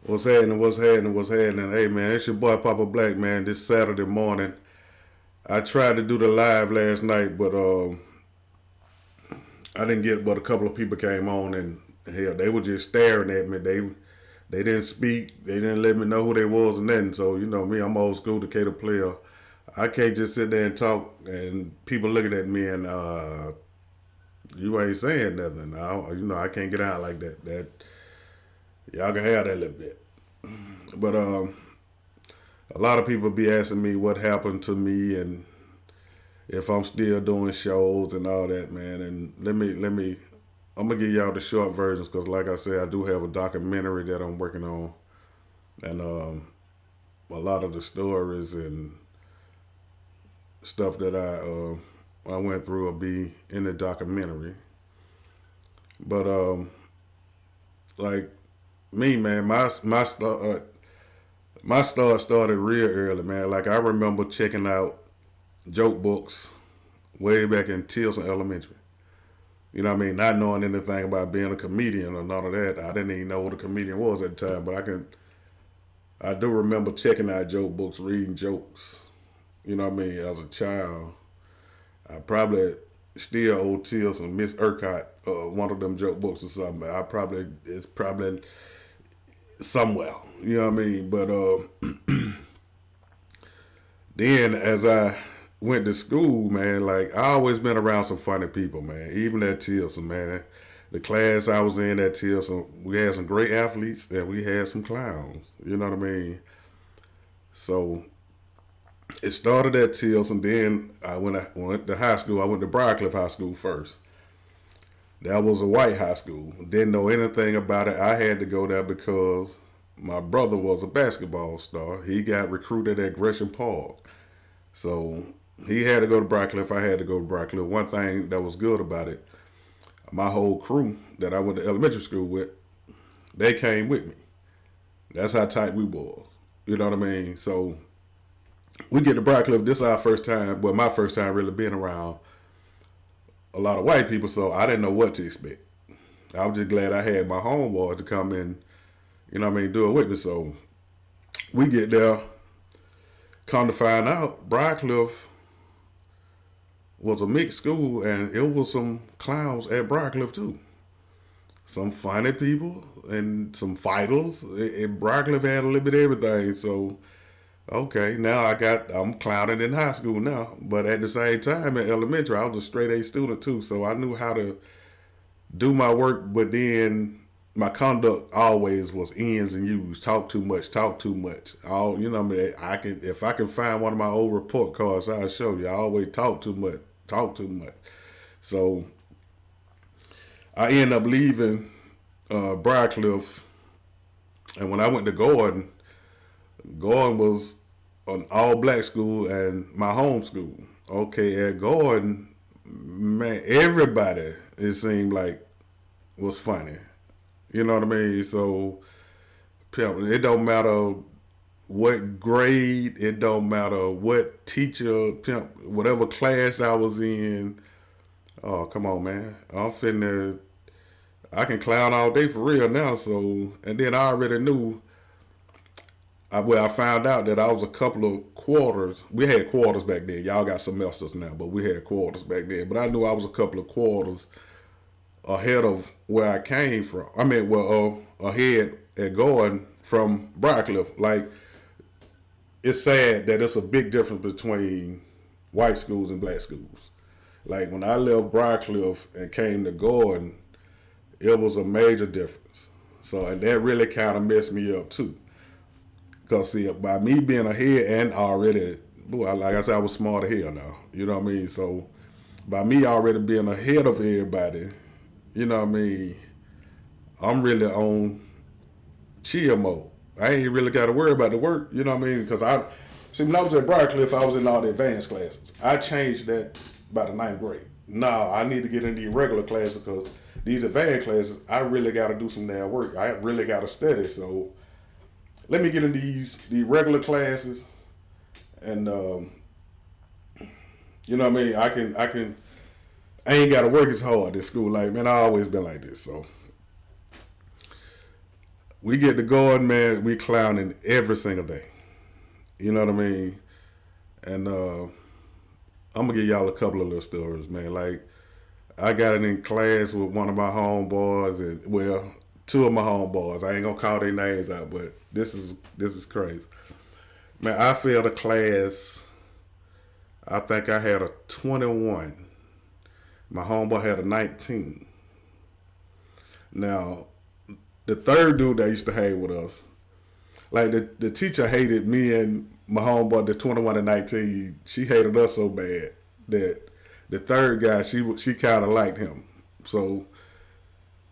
What's happening? What's happening? What's happening? Hey man, it's your boy Papa Black, man. This Saturday morning, I tried to do the live last night, but I didn't get. But a couple of people came on, and hell, they were just staring at me. They didn't speak. They didn't let me know who they was and nothing. So you know me, I'm old school Decatur player. I can't just sit there and talk, and people looking at me and you ain't saying nothing. I can't get out like that. That y'all can have that little bit, but a lot of people be asking me what happened to me and if I'm still doing shows and all that, man. And let me, I'm gonna give y'all the short versions because, like I said, I do have a documentary that I'm working on, and a lot of the stories and stuff that I went through will be in the documentary. But like me, man, my start started real early, man. Like I remember checking out joke books way back in Tilson Elementary. You know what I mean? Not knowing anything about being a comedian or none of that. I didn't even know what a comedian was at the time, but I do remember checking out joke books, reading jokes. You know what I mean? As a child, I probably still owe Tilson, Miss Urquhart, one of them joke books or something. It's probably somewhere. You know what I mean? But then as I went to school, man, like I always been around some funny people, man. Even at Tilson, man. The class I was in at Tilson, we had some great athletes and we had some clowns. You know what I mean? So it started at Tilson. Then I went to high school. I went to Briarcliff High School first. That was a white high school. Didn't know anything about it. I had to go there because my brother was a basketball star. He got recruited at Gresham Park. So he had to go to Briarcliff. I had to go to Briarcliff. One thing that was good about it, my whole crew that I went to elementary school with, they came with me. That's how tight we was. You know what I mean? So we get to Briarcliff. This is our first time. Well, my first time really being around a lot of white people. So I didn't know what to expect. I was just glad I had my homeboys to come in. You know what I mean? Do it with me. So we get there. Come to find out, Briarcliff was a mixed school, and it was some clowns at Briarcliff too. Some funny people and some fighters. Briarcliff had a little bit of everything. So okay, now I'm clowning in high school now, but at the same time in elementary, I was a straight A student too. So I knew how to do my work, but then my conduct always was ins and U's. Talk too much, talk too much. All you know, what I mean, I can if I can find one of my old report cards, I'll show you. I always talk too much, talk too much. So I ended up leaving Briarcliff, and when I went to Gordon, Gordon was an all black school and my home school. Okay, at Gordon, man, everybody it seemed like was funny. You know what I mean? So it don't matter what grade, it don't matter what teacher, whatever class I was in. Oh, come on, man. I can clown all day for real now. So, and then I already knew, I found out that I was a couple of quarters. We had quarters back then. Y'all got semesters now, but we had quarters back then. But I knew I was a couple of quarters ahead of where I came from. I mean, well, ahead at Gordon from Briarcliff. Like, it's sad that it's a big difference between white schools and black schools. Like, when I left Briarcliff and came to Gordon, it was a major difference. So, and that really kind of messed me up too. Because, see, by me being ahead and already, boy, like I said, I was smart ahead now. You know what I mean? So, by me already being ahead of everybody, you know what I mean, I'm really on chill mode. I ain't really got to worry about the work, you know what I mean? Because when I was at Briarcliff, I was in all the advanced classes. I changed that by the ninth grade. Now, I need to get in these regular classes because these advanced classes, I really got to do some damn work. I really got to study. So, let me get in these regular classes and, you know what I mean? I ain't got to work as hard at school. Like, man, I always been like this. So, we get to going, man. We clowning every single day. You know what I mean? And I'm gonna give y'all a couple of little stories, man. Like I got it in class with one of my homeboys, and well, two of my homeboys. I ain't gonna call their names out, but this is crazy, man. I failed a class. I think I had a 21. My homeboy had a 19. Now, the third dude that used to hang with us, like the teacher hated me and my homeboy, the 21 and 19. She hated us so bad that the third guy, she kind of liked him. So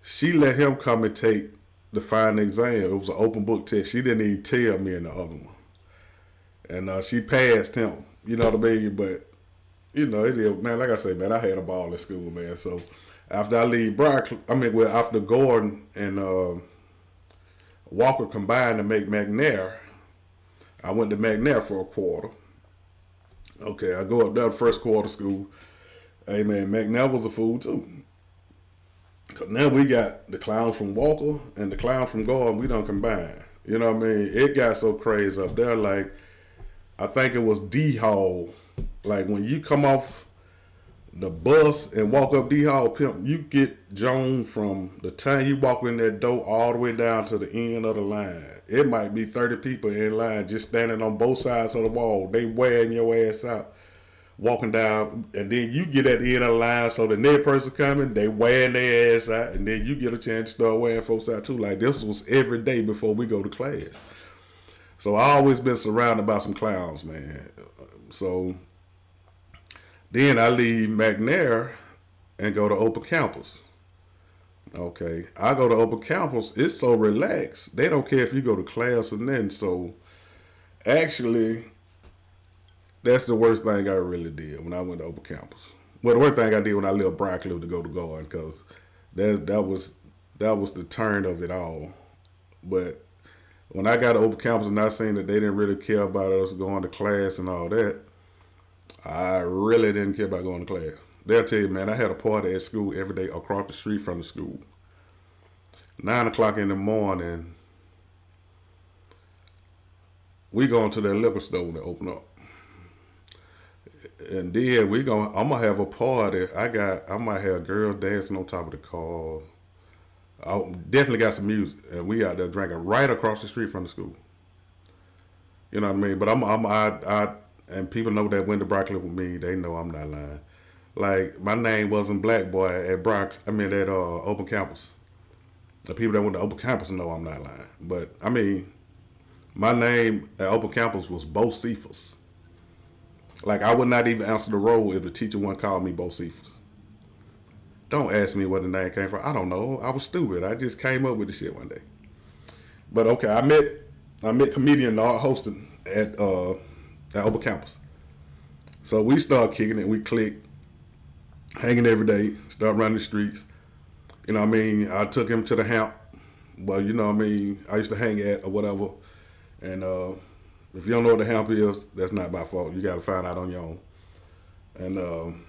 she let him come and take the final exam. It was an open book test. She didn't even tell me and the other one. And she passed him. You know what I mean? But, you know, it is, man, like I say, man, I had a ball at school, man. So after I leave after Gordon and Walker combined to make McNair, I went to McNair for a quarter. Okay, I go up there the first quarter school. Hey, man, McNair was a fool, too. Cause now we got the clowns from Walker and the clowns from Gordon. We don't combine. You know what I mean? It got so crazy up there. Like I think it was D Hall. Like when you come off the bus and walk up D Hall, pimp, you get Joan from the time you walk in that door all the way down to the end of the line. It might be 30 people in line just standing on both sides of the wall. They wearing your ass out. Walking down, and then you get at the end of the line, so the next person coming, they wearing their ass out, and then you get a chance to start wearing folks out too. Like this was every day before we go to class. So I always been surrounded by some clowns, man. So then I leave McNair and go to open campus. Okay, I go to open campus. It's so relaxed. They don't care if you go to class or nothing. So actually, that's the worst thing I really did when I went to open campus. Well, the worst thing I did when I left Broccoli to go to Gordon, because that was the turn of it all. But when I got to open campus and I seen that they didn't really care about us going to class and all that, I really didn't care about going to class. They'll tell you, man, I had a party at school every day across the street from the school. 9 o'clock in the morning, we going to that liquor store to open up. And then I'm gonna have a party. I might have girls dancing on top of the car. I definitely got some music, and we out there drinking right across the street from the school. You know what I mean? But and people know that went to Broccoli with me. They know I'm not lying. Like my name wasn't Black Boy at at open campus. The people that went to open campus know I'm not lying. But I mean, my name at open campus was Bo Cephas. Like I would not even answer the roll if the teacher wouldn't call me Bo Cephas. Don't ask me where the name came from. I don't know. I was stupid. I just came up with the shit one day. But okay, I met comedian Nard hosting at open campus. So we start kicking it. We click, hanging every day. Start running the streets. You know what I mean? I took him to the hamp. Well, you know what I mean? I used to hang at or whatever. And if you don't know what the hamp is, that's not my fault. You got to find out on your own. And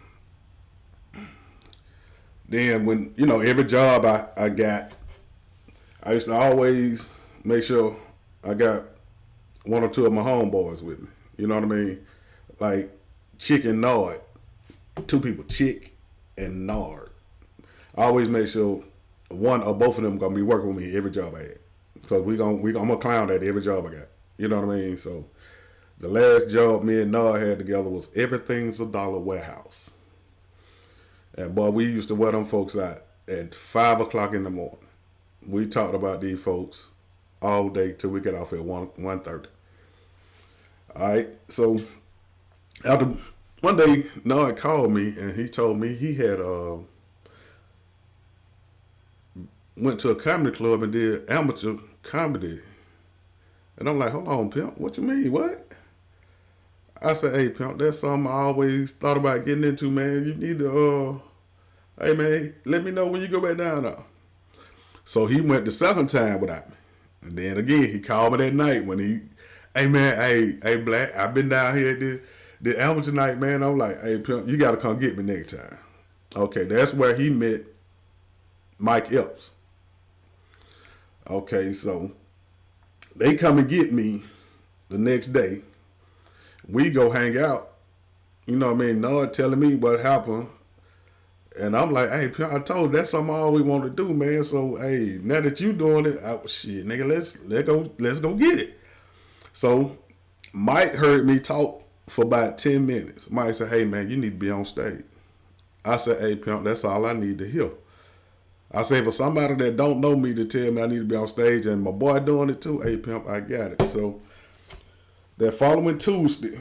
then when, every job I got, I used to always make sure I got one or two of my homeboys with me. You know what I mean? Like Chick and Nard. Two people, Chick and Nard. I always make sure one or both of them gonna be working with me every job I had. Because I'm gonna clown at every job I got. You know what I mean? So the last job me and Nard had together was Everything's a Dollar Warehouse. And boy, we used to wear them folks out at 5 o'clock in the morning. We talked about these folks all day till we get off at 1:30. All right, so after one day, Nard called me and he told me he had went to a comedy club and did amateur comedy. And I'm like, hold on, pimp, what you mean? What? I said, hey, pimp, that's something I always thought about getting into, man. You need to, hey, man, let me know when you go back down there. So he went the second time without me. And then again, he called me that night when hey, man, hey, Black, I've been down here at the amateur night, man. I'm like, hey, pimp, you got to come get me next time. Okay, that's where he met Mike Epps. Okay, so they come and get me the next day. We go hang out. You know what I mean? Nod telling me what happened. And I'm like, hey, I told you, that's something I always want to do, man. So, hey, now that you doing it, shit, nigga, let's go get it. So, Mike heard me talk for about 10 minutes. Mike said, hey, man, you need to be on stage. I said, hey, pimp, that's all I need to hear. I say for somebody that don't know me to tell me I need to be on stage and my boy doing it too, hey, pimp, I got it. So, that following Tuesday,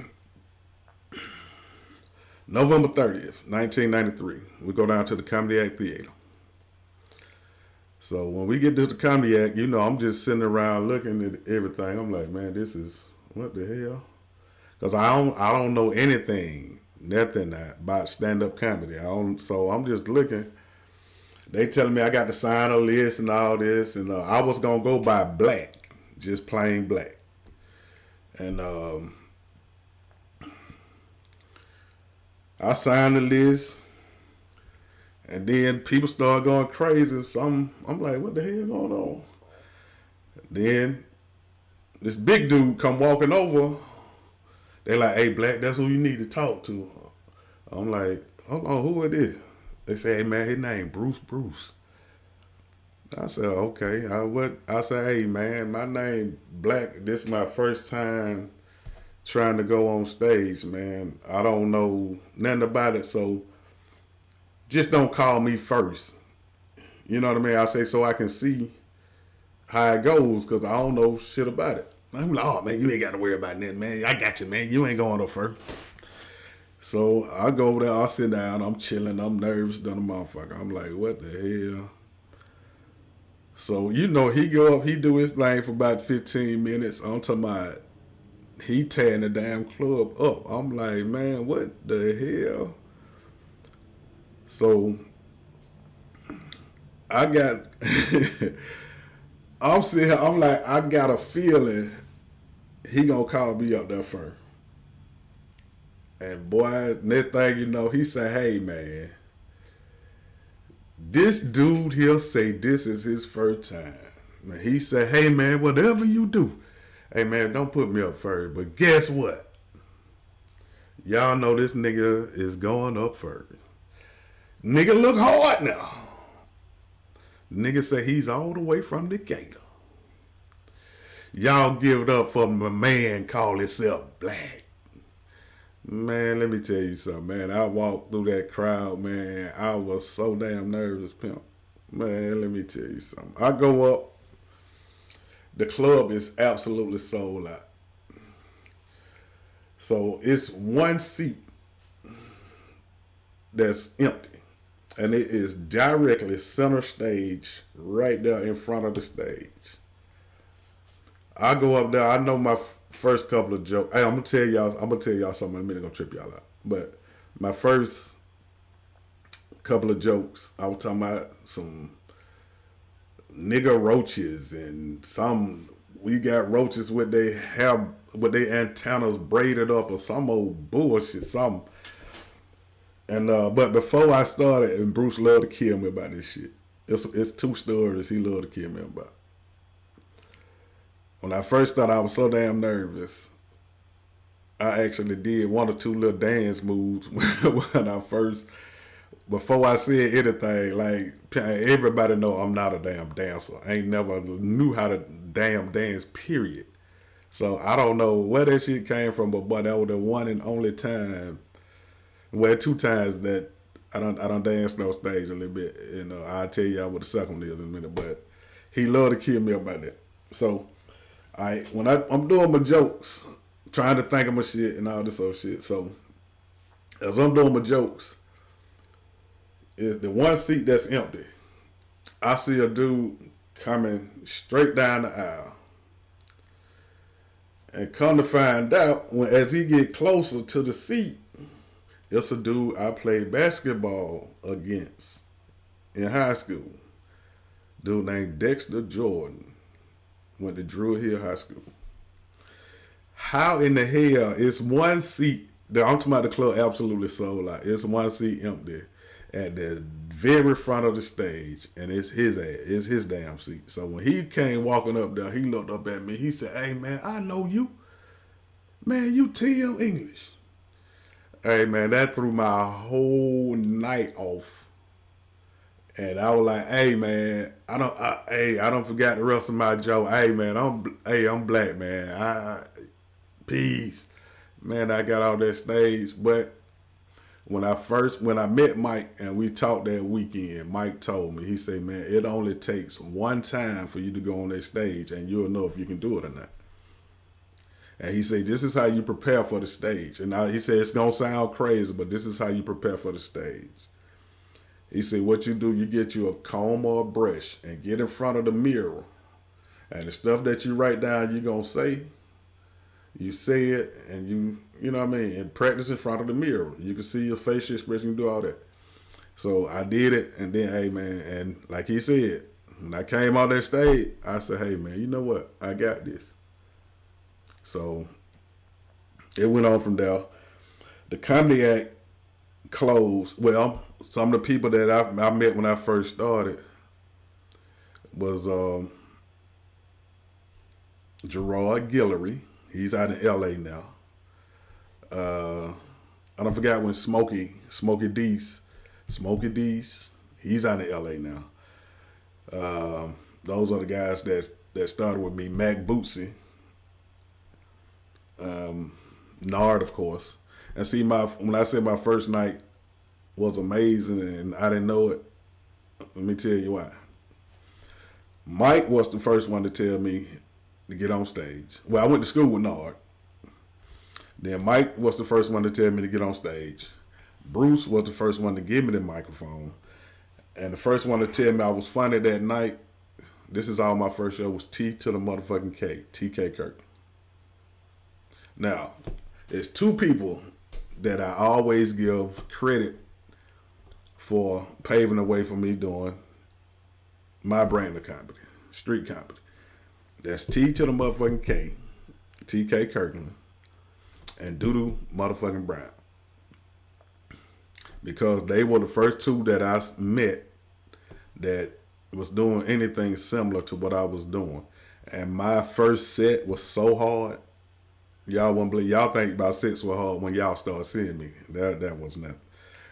November 30th, 1993, we go down to the Comedy Act Theater. So when we get to the Comedy Act, you know, I'm just sitting around looking at everything. I'm like, man, this is, what the hell? Because I don't know anything, nothing about stand-up comedy. So I'm just looking. They telling me I got to sign a list and all this. And I was going to go by black, just plain black. And I signed the list, and then people start going crazy. So I'm like, what the hell going on? Then this big dude come walking over. They like, hey, Black, that's who you need to talk to. I'm like, hold on, who it is? They say, hey, man, his name Bruce. I said, okay. I said, hey, man, my name Black. This is my first time trying to go on stage, man. I don't know nothing about it, so just don't call me first. You know what I mean? I say so I can see how it goes, because I don't know shit about it. I'm like, oh, man, you ain't got to worry about nothing, man. I got you, man. You ain't going up first. So I go over there, I sit down, I'm chilling, I'm nervous, done a motherfucker. I'm like, what the hell? So, you know, he go up, he do his thing for about 15 minutes. I'm talking about he tearing the damn club up. I'm like, man, what the hell? So I got, I'm sitting here, I'm like, I got a feeling he gonna call me up there first. And boy, next thing you know, he said, hey, man, this dude here say this is his first time. And he said, hey, man, whatever you do, hey, man, don't put me up first. But guess what? Y'all know this nigga is going up first. Nigga look hard now. Nigga say he's all the way from Decatur. Y'all give it up for my man call himself Black. Man, let me tell you something, man. I walked through that crowd, man. I was so damn nervous, pimp. Man, let me tell you something. I go up. The club is absolutely sold out. So it's one seat that's empty. And it is directly center stage, right there in front of the stage. I go up there. I know my first couple of jokes. Hey, I'm gonna tell y'all something in a minute. Gonna trip y'all out. But my first couple of jokes, I was talking about some nigga roaches and some. We got roaches with their hair, with their antennas braided up or some old bullshit, something. And but before I started, and Bruce loved to kill me about this shit. It's two stories he loved to kill me about. When I first started, I was so damn nervous. I actually did one or two little dance moves when I first, before I said anything. Like, everybody know I'm not a damn dancer. I ain't never knew how to damn dance, period. So I don't know where that shit came from, but boy, that was the one and only time, well, two times that I don't dance on stage a little bit. You know, I'll tell y'all what the second one is in a minute, but he loved to kill me about that. So when I'm doing my jokes, trying to think of my shit and all this old shit. So as I'm doing my jokes, is the one seat that's empty. I see a dude coming straight down the aisle. And come to find out, as he get closer to the seat, it's a dude I played basketball against in high school. Dude named Dexter Jordan. Went to Drew Hill High School. How in the hell is one seat, I'm talking about the club absolutely sold out. It's one seat empty. at the very front of the stage, and it's his damn seat. So when he came walking up there, he looked up at me. He said, "Hey man, I know you, man. You Tim English." Hey man, that threw my whole night off. And I was like, "Hey man, I don't forget the rest of my joke. Hey man, I'm black man. Peace, man. I got on that stage, but when I met Mike and we talked that weekend, Mike told me, he said, man, it only takes one time for you to go on that stage and you'll know if you can do it or not. And he said, this is how you prepare for the stage. And he said, it's going to sound crazy, but this is how you prepare for the stage. He said, what you do, you get you a comb or a brush and get in front of the mirror. And the stuff that you write down, you're going to say, you say it, and you know what I mean, and practice in front of the mirror. You can see your facial expression, you do all that. So I did it, and then, hey, man, and like he said, when I came on that stage, I said, hey, man, you know what? I got this. So it went on from there. The comedy act closed. Well, some of the people that I met when I first started was Gerard Guillory. He's out in L.A. now. I don't forget when Smokey Deese, he's out in L.A. now. Those are the guys that started with me. Mac Bootsy, Nard, of course. And see, when I said my first night was amazing and I didn't know it, let me tell you why. Mike was the first one to tell me to get on stage. Well, I went to school with Nard. Then Mike was the first one to tell me to get on stage. Bruce was the first one to give me the microphone. And the first one to tell me I was funny that night, this is all my first show, was T to the motherfucking K, T.K. Kirk. Now, there's two people that I always give credit for paving the way for me doing my brand of comedy, street comedy. That's T to the motherfucking K, T.K. Kirkland, and Doodoo motherfucking Brown. Because they were the first two that I met that was doing anything similar to what I was doing. And my first set was so hard. Y'all wouldn't believe. Y'all think about sets were hard when y'all started seeing me. That was nothing.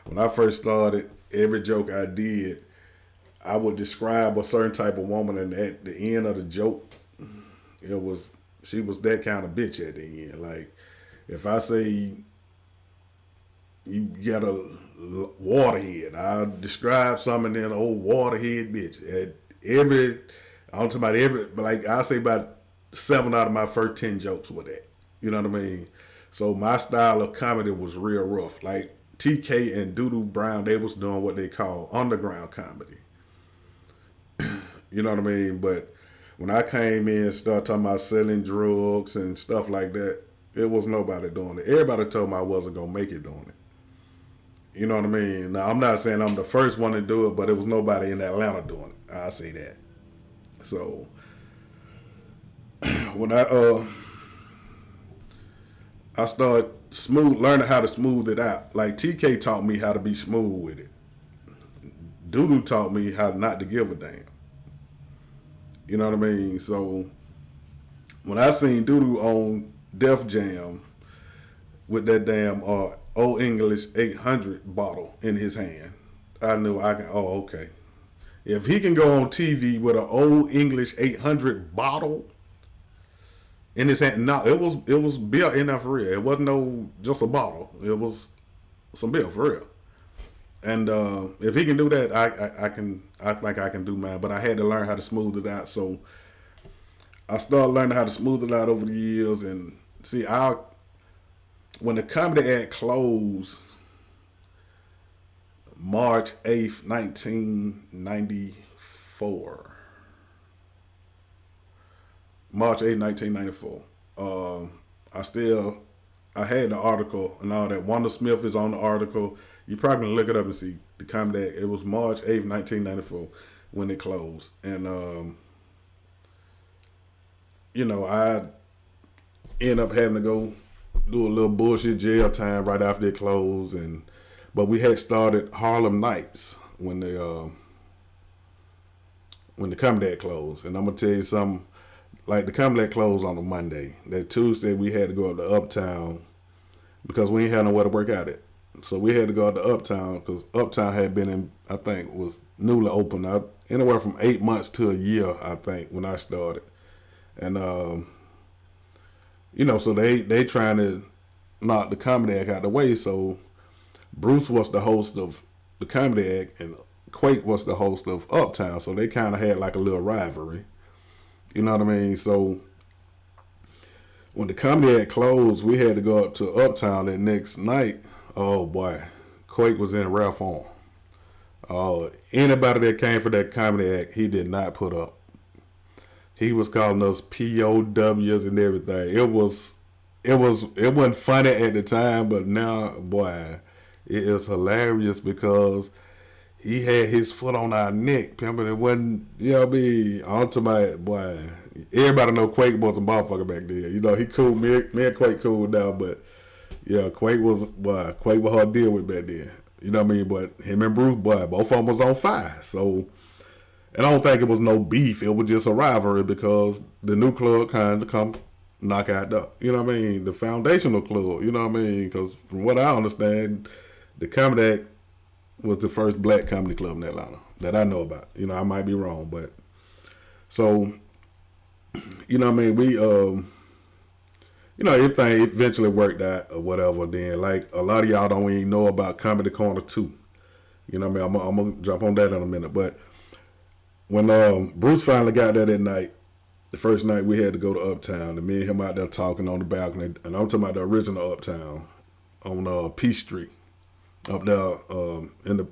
When I first started, every joke I did, I would describe a certain type of woman, and at the end of the joke, she was that kind of bitch at the end. Like, if I say you got a waterhead, I'll describe something in an old waterhead bitch. I'm talking about like I say about 7 out of my first 10 jokes were that. You know what I mean? So my style of comedy was real rough. Like TK and Doodoo Brown, they was doing what they call underground comedy. You know what I mean? But when I came in and started talking about selling drugs and stuff like that, it was nobody doing it. Everybody told me I wasn't going to make it doing it. You know what I mean? Now, I'm not saying I'm the first one to do it, but it was nobody in Atlanta doing it. I'll say that. So, when I started learning how to smooth it out. Like TK taught me how to be smooth with it. Doodoo taught me how not to give a damn. You know what I mean? So when I seen Doodoo on Def Jam with that damn Old English 800 bottle in his hand, I knew I can. Oh, okay. If he can go on TV with an Old English 800 bottle in his hand, no, it was beer in there for real. It wasn't just a bottle. It was some beer for real. And if he can do that, I think I can do mine. But I had to learn how to smooth it out. So I started learning how to smooth it out over the years. And see, when the comedy act closed March 8th, 1994. March 8th, 1994. I had the article and all that. Wanda Smith is on the article. You probably can look it up and see the comedy act. It was March 8th, 1994 when it closed. And, I ended up having to go do a little bullshit jail time right after it closed. But we had started Harlem Nights when the Comedy closed. And I'm gonna tell you something. Like the Comedy closed on a Monday. That Tuesday we had to go up to Uptown because we ain't had nowhere to work out at. So we had to go out to Uptown because Uptown had been in, I think, was newly opened. Anywhere from 8 months to a year, I think, when I started. And so they trying to knock the Comedy Act out of the way. So Bruce was the host of the Comedy Act, and Quake was the host of Uptown. So they kind of had like a little rivalry. You know what I mean? So when the Comedy Act closed, we had to go up to Uptown that next night. Oh boy, Quake was in rare form. Anybody that came for that Comedy Act, he did not put up. He was calling us POWs and everything. It wasn't funny at the time, but now, boy, it is hilarious because he had his foot on our neck, pimp, and it wasn't, onto my, boy, everybody know Quake was a motherfucker back then. He cool, me and Quake cool now, but, yeah, Quake was hard to deal with back then. You know what I mean? But him and Bruce, boy, both of them was on fire. So, and I don't think it was no beef. It was just a rivalry because the new club kind of come knock out the foundational club. You know what I mean? Because from what I understand, the Comedy Act was the first black comedy club in Atlanta that I know about. I might be wrong, but so, we, everything eventually worked out or whatever. Then, like, a lot of y'all don't even know about Comedy Corner 2. You know what I mean? I'm going to jump on that in a minute. But when Bruce finally got there that night, the first night we had to go to Uptown, and me and him out there talking on the balcony, and I'm talking about the original Uptown on Peace Street, up there in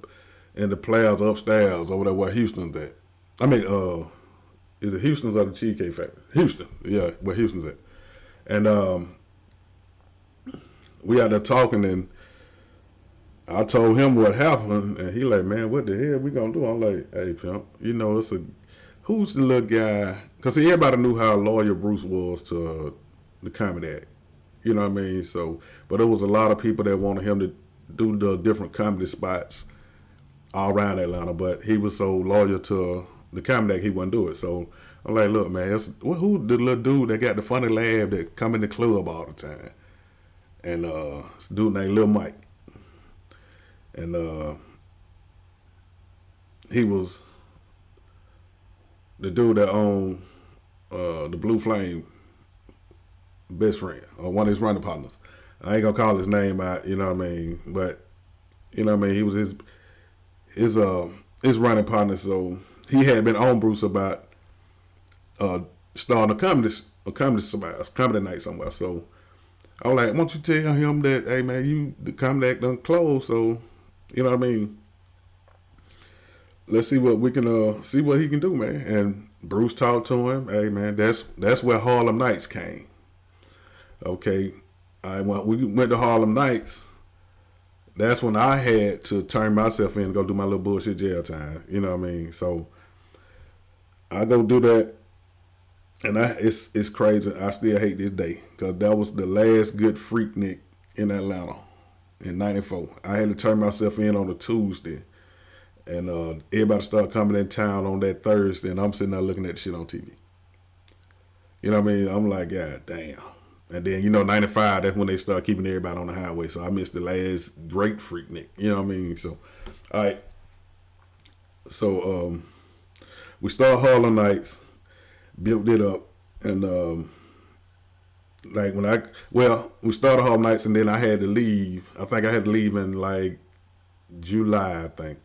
the plaza upstairs over there where Houston's at. I mean, is it Houston's or the Cheesecake Factory? Houston, yeah, where Houston's at. And we out there talking, and I told him what happened, and he like, man, what the hell we gonna do? I'm like, hey, pimp, who's the little guy? Because everybody knew how loyal Bruce was to the Comedy Act. You know what I mean? So, but there was a lot of people that wanted him to do the different comedy spots all around Atlanta, but he was so loyal to the Comedy Act, he wouldn't do it. So I'm like, look, man, who the little dude that got the funny laugh that come in the club all the time? And it's a dude named Lil Mike. And he was the dude that owned the Blue Flame best friend, or one of his running partners. I ain't gonna call his name out, you know what I mean? But you know what I mean, he was his running partner, so he had been on Bruce about starting a comedy night somewhere. So I was like, why don't you tell him that, hey man, the Comedy Act done closed, so you know what I mean? Let's see what we can see what he can do, man. And Bruce talked to him. Hey man, that's where Harlem Nights came. Okay, we went to Harlem Nights. That's when I had to turn myself in and go do my little bullshit jail time. You know what I mean? So I go do that, and it's crazy. I still hate this day because that was the last good Freaknik in Atlanta in '94. I had to turn myself in on a Tuesday, and everybody started coming in town on that Thursday, and I'm sitting there looking at the shit on TV. You know what I mean? I'm like, God damn. And then, '95, that's when they start keeping everybody on the highway. So I missed the last great Freaknik. You know what I mean? So, all right. So, we started Harlem Nights, built it up, and we started Harlem Nights, and then I had to leave. I think I had to leave in like July. I think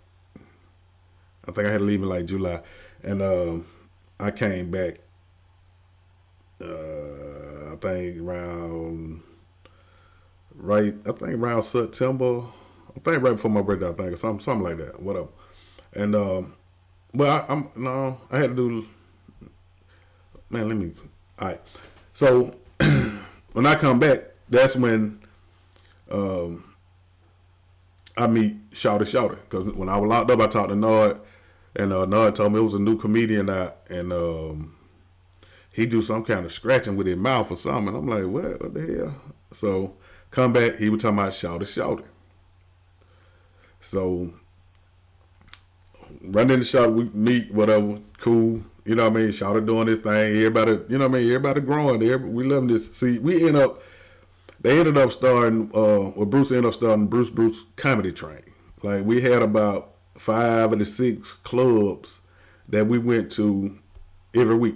I had to leave in like July, and I came back. I think around September. I think right before my birthday. I think or something like that. Whatever. And I had to do. Man, all right. So when I come back, that's when I meet Shouty. Because when I was locked up, I talked to Nard, and Nard told me it was a new comedian out, and he do some kind of scratching with his mouth or something. And I'm like, what the hell? So come back, he was talking about Shouty. So run in the shop, we meet, whatever, cool. You know what I mean? Shawty doing this thing. Everybody, you know what I mean? Everybody growing. We loving this. See, they ended up starting, Bruce ended up starting Bruce Comedy Train. Like, we had about 5 of the 6 clubs that we went to every week.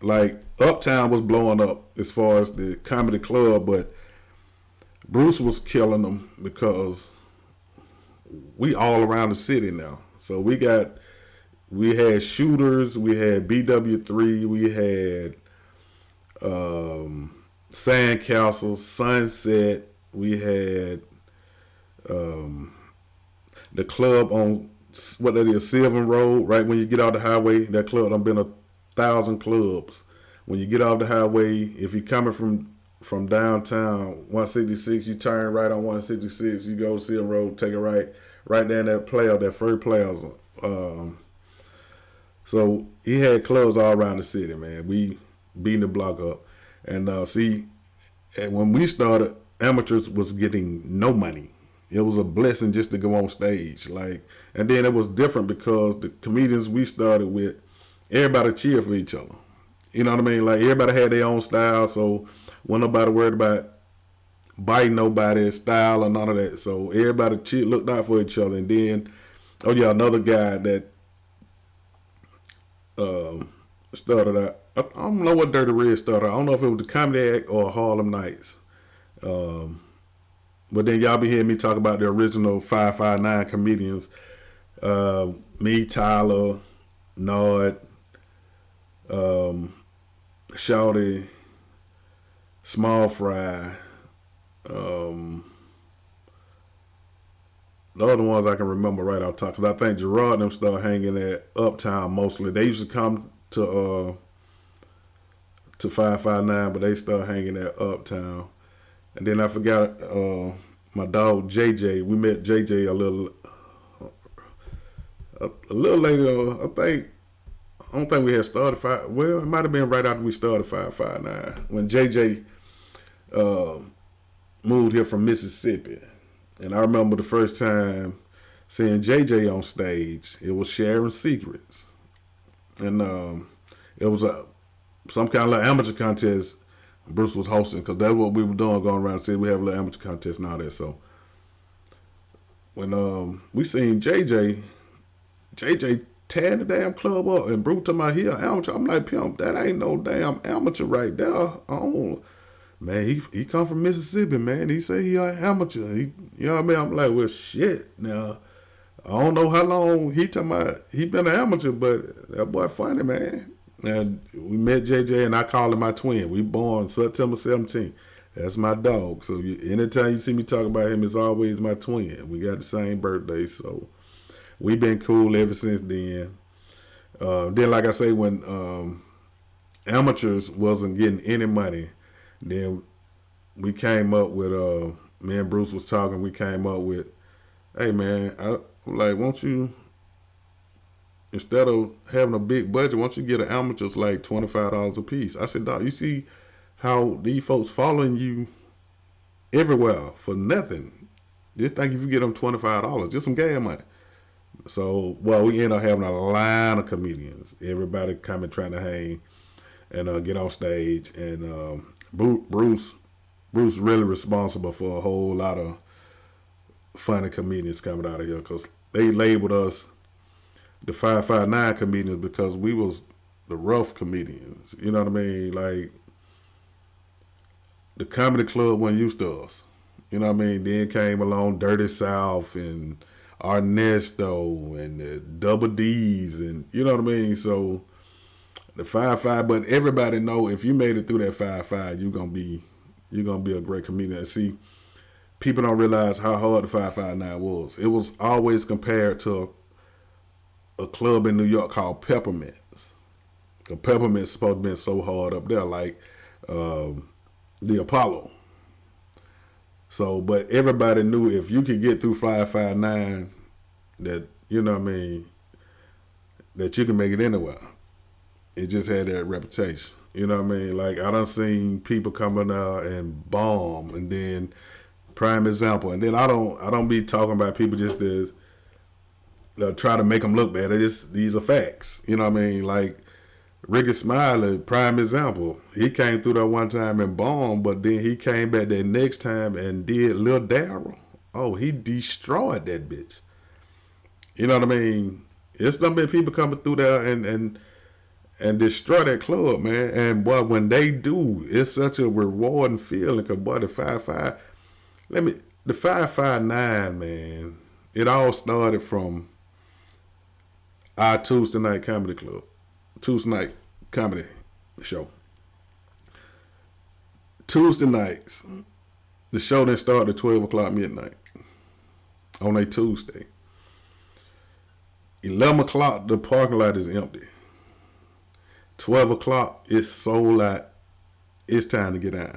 Like, Uptown was blowing up as far as the comedy club, but Bruce was killing them because we all around the city now. So we had shooters, we had BW3, we had Sandcastles, Sunset, we had the club on what that is, Sylvan Road, right when you get off the highway. That club done been 1,000 clubs. When you get off the highway, if you're coming from downtown 166, you turn right on 166, you go Sylvan Road, take a right there in that first plaza. So he had clubs all around the city, man. We beating the block up. And and when we started, amateurs was getting no money. It was a blessing just to go on stage. And then it was different because the comedians we started with, everybody cheered for each other. You know what I mean? Like, everybody had their own style, so wasn't nobody worried about biting nobody's style or none of that. So everybody looked out for each other. And then, oh yeah, another guy that started out. I don't know what Dirty Red started. I don't know if it was the Comedy Act or Harlem Nights. But then y'all be hearing me talk about the original 559 comedians. Me, Tyler, Nod, Shawty, Small Fry. The other ones I can remember right off top, because I think Gerard and them started hanging at Uptown mostly. They used to come to 559, but they started hanging at Uptown. And then I forgot my dog JJ. We met JJ a little later. I don't think we had started five. Well, it might have been right after we started 559 when JJ moved here from Mississippi. And I remember the first time seeing JJ on stage. It was Sharing Secrets, and it was some kind of like amateur contest Bruce was hosting, because that's what we were doing, going around the city. We have a little amateur contest and all that. So when we seen JJ tearing the damn club up, and Bruce talking about he an amateur. I'm like, pimp, that ain't no damn amateur right there. Man, he come from Mississippi, man. He say he an amateur. You know what I mean? I'm like, well, shit. Now, I don't know how long he talking about he been an amateur, but that boy funny, man. And we met JJ, and I call him my twin. We born September 17th. That's my dog. So anytime you see me talk about him, it's always my twin. We got the same birthday, so we been cool ever since then. Then, like I say, when amateurs wasn't getting any money, then we came up with, me and Bruce was talking, we came up with, hey man, won't you, instead of having a big budget, won't you get an amateurs like $25 a piece? I said, dog, you see how these folks following you everywhere for nothing. Just think if you get them $25, just some gas money. So, well, we end up having a line of comedians, everybody coming trying to hang and get on stage, and Bruce really responsible for a whole lot of funny comedians coming out of here, because they labeled us the 559 comedians because we was the rough comedians. You know what I mean? Like, the comedy club wasn't used to us. You know what I mean? Then came along Dirty South and Ernesto and the Double D's, and you know what I mean? So the 5-5, but everybody know if you made it through that 5-5, you're gonna be a great comedian. And see, people don't realize how hard the 559 was. It was always compared to a club in New York called Peppermints. The Peppermints supposed to be so hard up there, like the Apollo. So, but everybody knew if you could get through 559, that, you know what I mean, that you can make it anywhere. It just had that reputation. You know what I mean? Like, I done seen people coming out and bomb, and then Prime example. And then I don't be talking about people just to try to make them look bad. These are facts. You know what I mean? Like Ricky Smiley, prime example. He came through that one time and bombed, but then he came back that next time and did Lil Daryl. Oh, he destroyed that bitch. You know what I mean? It's done been people coming through there and destroy that club, man. And boy, when they do, it's such a rewarding feeling. Cause boy, the 559, man. It all started from our Tuesday night comedy club, Tuesday night comedy show. Tuesday nights, the show then started at 12 o'clock midnight on a Tuesday. 11 o'clock, the parking lot is empty. 12 o'clock, it's sold out. It's time to get out.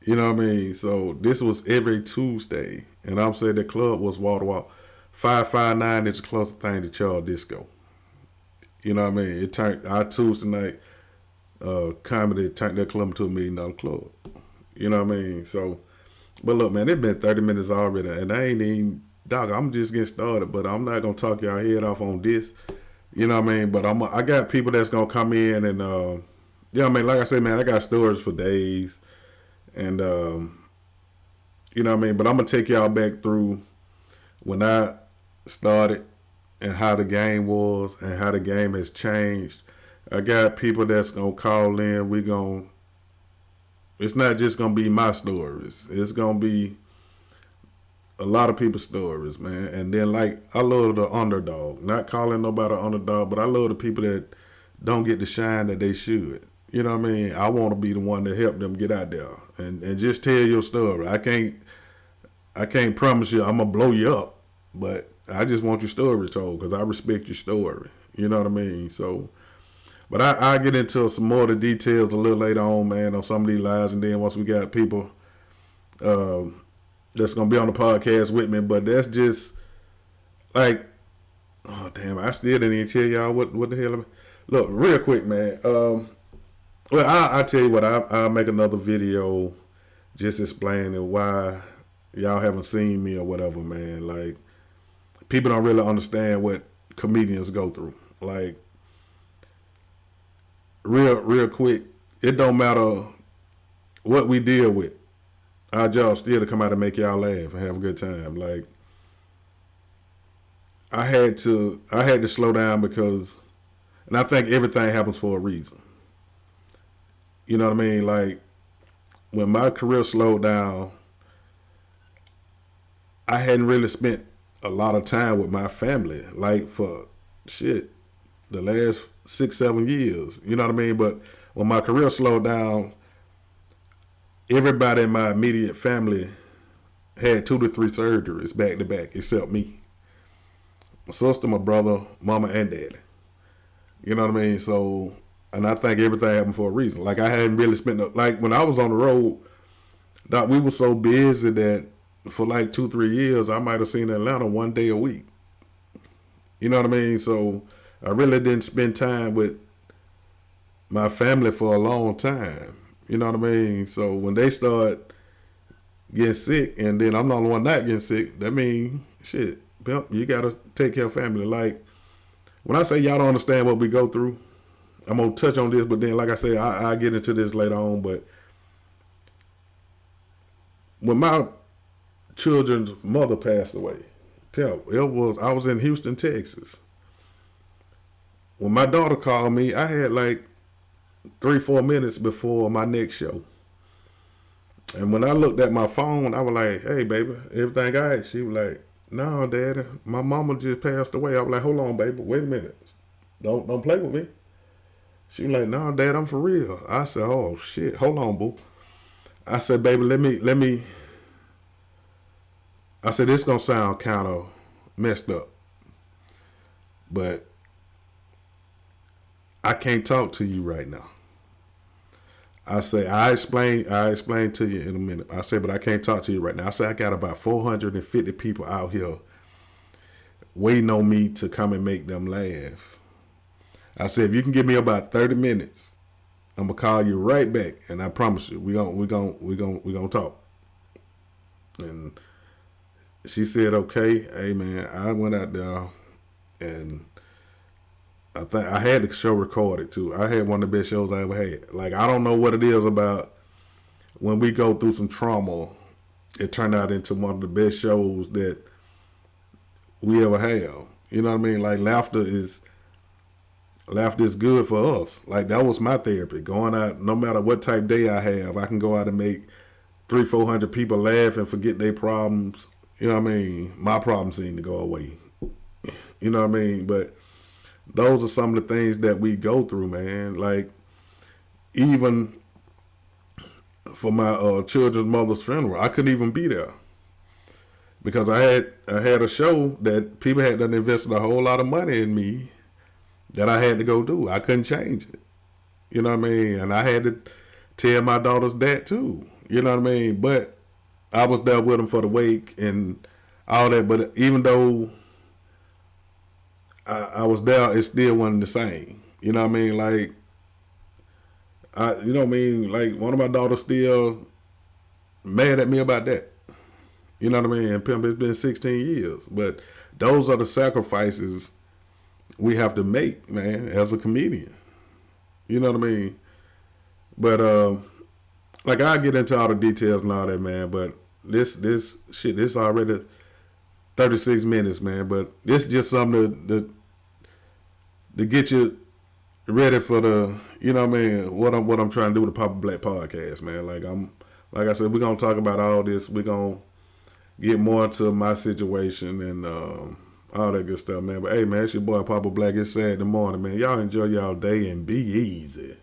You know what I mean? So this was every Tuesday. And I'm saying the club was wall to wall. 559 is the closest thing to Charles Disco. You know what I mean? It turned our Tuesday night comedy turned that club into $1 million club. You know what I mean? So, but look, man, it's been 30 minutes already, and I ain't even, dog, I'm just getting started, but I'm not going to talk y'all head off on this. You know what I mean? But I got people that's going to come in and, you know what I mean? Like I said, man, I got stories for days. And, you know what I mean? But I'm going to take y'all back through when I started and how the game was and how the game has changed. I got people that's going to call in. It's not just going to be my stories. It's going to be a lot of people's stories, man. And then, like, I love the underdog. Not calling nobody an underdog, but I love the people that don't get the shine that they should. You know what I mean? I want to be the one to help them get out there and just tell your story. I can't promise you I'm going to blow you up, but I just want your story told because I respect your story. You know what I mean? So, but I'll get into some more of the details a little later on, man, on some of these lives. And then once we got people that's going to be on the podcast with me. But that's just like, oh, damn, I still didn't even tell y'all what the hell. Look, real quick, man. Well, I'll tell you what, I'll make another video just explaining why y'all haven't seen me or whatever, man. Like, people don't really understand what comedians go through. Like, real quick, it don't matter what we deal with. Our job still to come out and make y'all laugh and have a good time. Like, I had to slow down because, and I think everything happens for a reason. You know what I mean? Like, when my career slowed down, I hadn't really spent a lot of time with my family, like for the last 6-7 years. You know what I mean? But when my career slowed down, everybody in my immediate family had 2 to 3 surgeries back to back, except me. My sister, my brother, mama, and daddy. You know what I mean? So, and I think everything happened for a reason. Like, I hadn't really spent, like, when I was on the road, Doc, we were so busy that for like 2-3 years, I might have seen Atlanta one day a week. You know what I mean? So, I really didn't spend time with my family for a long time. You know what I mean? So, when they start getting sick, and then I'm the only one not getting sick, that means, shit, you got to take care of family. Like, when I say y'all don't understand what we go through, I'm going to touch on this, but then, like I say, I'll get into this later on. But when my children's mother passed away, I was in Houston, Texas. When my daughter called me, I had like 3-4 minutes before my next show. And when I looked at my phone, I was like, hey, baby, everything all right? She was like, no, Daddy, my mama just passed away. I was like, hold on, baby, wait a minute. Don't play with me. She was like, no, Dad, I'm for real. I said, oh, shit, hold on, boo. I said, baby, let me. I said, this going to sound kind of messed up. But I can't talk to you right now. I say, I explain to you in a minute. I say, but I can't talk to you right now. I say, I got about 450 people out here waiting on me to come and make them laugh. I said, if you can give me about 30 minutes, I'm gonna call you right back, and I promise you, we gonna talk. And she said, okay, hey man, I went out there and I think I had the show recorded too. I had one of the best shows I ever had. Like I don't know what it is about when we go through some trauma, it turned out into one of the best shows that we ever have. You know what I mean? Like laughter is good for us. Like that was my therapy. Going out, no matter what type day I have, I can go out and make 300-400 people laugh and forget their problems. You know what I mean? My problems seem to go away. You know what I mean? But those are some of the things that we go through, man. Like even for my children's mother's funeral, I couldn't even be there because I had a show that people had done invested a whole lot of money in me that I had to go do. I couldn't change it. You know what I mean? And I had to tell my daughters that too. You know what I mean? But I was there with them for the wake and all that. But even though I was there, it still wasn't the same. You know what I mean? Like you know what I mean? Like one of my daughters still mad at me about that. You know what I mean? And pimp, it's been 16 years. But those are the sacrifices we have to make, man, as a comedian. You know what I mean? But like I get into all the details and all that, man. But this already 36 minutes, man. But this just something to get you ready for the, you know what I mean, what I'm trying to do with the Papa Black podcast, man. Like I said, we're gonna talk about all this. We're gonna get more into my situation and all that good stuff, man. But hey, man, it's your boy Papa Black. It's Saturday morning, man. Y'all enjoy y'all day and be easy.